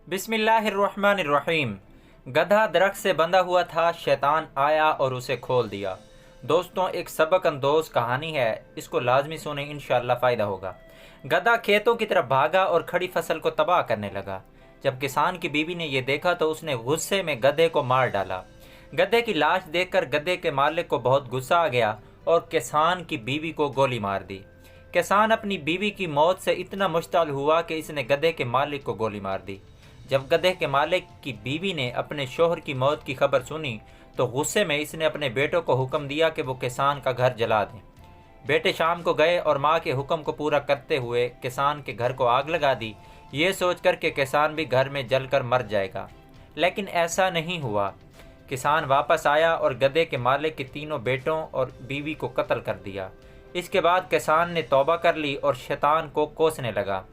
बिस्मिल्लाहिर्रहमानिर्रहीम। गधा दरख्त से बंधा हुआ था, शैतान आया और उसे खोल दिया। दोस्तों, एक सबक अंदोज़ कहानी है, इसको लाजमी सुने, इंशाअल्लाह फ़ायदा होगा। गधा खेतों की तरफ भागा और खड़ी फसल को तबाह करने लगा। जब किसान की बीवी ने यह देखा तो उसने गुस्से में गधे को मार डाला। गधे की लाश देखकर गधे के मालिक को बहुत गुस्सा आ गया और किसान की बीवी को गोली मार दी। किसान अपनी बीवी की मौत से इतना मुश्ताल हुआ कि इसने गधे के मालिक को गोली मार दी। जब गधे के मालिक की बीवी ने अपने शोहर की मौत की खबर सुनी तो गुस्से में इसने अपने बेटों को हुक्म दिया कि वो किसान का घर जला दें। बेटे शाम को गए और माँ के हुक्म को पूरा करते हुए किसान के घर को आग लगा दी, ये सोचकर कि किसान भी घर में जलकर मर जाएगा। लेकिन ऐसा नहीं हुआ। किसान वापस आया और गधे के मालिक के तीनों बेटों और बीवी को कत्ल कर दिया। इसके बाद किसान ने तौबा कर ली और शैतान को कोसने लगा।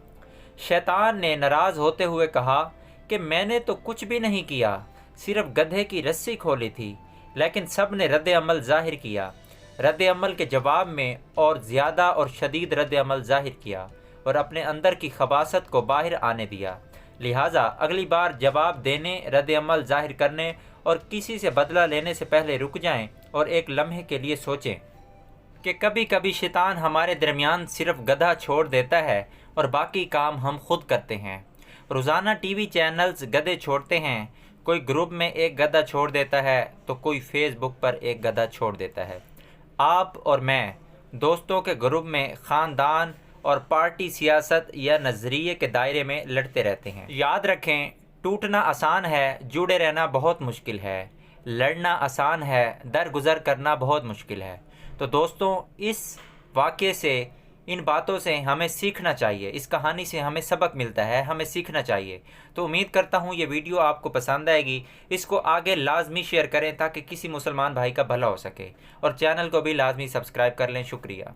शैतान ने नाराज़ होते हुए कहा कि मैंने तो कुछ भी नहीं किया, सिर्फ गधे की रस्सी खोली थी। लेकिन सब ने रद्द अमल ज़ाहिर किया। रद्द अमल के जवाब में और ज़्यादा और शदीद रद्द अमल ज़ाहिर किया और अपने अंदर की खबासत को बाहर आने दिया। लिहाजा अगली बार जवाब देने, रद्द अमल ज़ाहिर करने और किसी से बदला लेने से पहले रुक जाएं और एक लम्हे के लिए सोचें कि कभी कभी शैतान हमारे दरमियान सिर्फ गधा छोड़ देता है और बाकी काम हम खुद करते हैं। रोज़ाना टीवी चैनल्स गधे छोड़ते हैं। कोई ग्रुप में एक गधा छोड़ देता है तो कोई फेसबुक पर एक गधा छोड़ देता है। आप और मैं दोस्तों के ग्रुप में ख़ानदान और पार्टी, सियासत या नज़रिए के दायरे में लड़ते रहते हैं। याद रखें, टूटना आसान है, जुड़े रहना बहुत मुश्किल है। लड़ना आसान है, दरगुजर करना बहुत मुश्किल है। तो दोस्तों, इस वाक़े से, इन बातों से हमें सीखना चाहिए। इस कहानी से हमें सबक मिलता है, हमें सीखना चाहिए। तो उम्मीद करता हूँ ये वीडियो आपको पसंद आएगी। इसको आगे लाजमी शेयर करें ताकि किसी मुसलमान भाई का भला हो सके और चैनल को भी लाजमी सब्सक्राइब कर लें। शुक्रिया।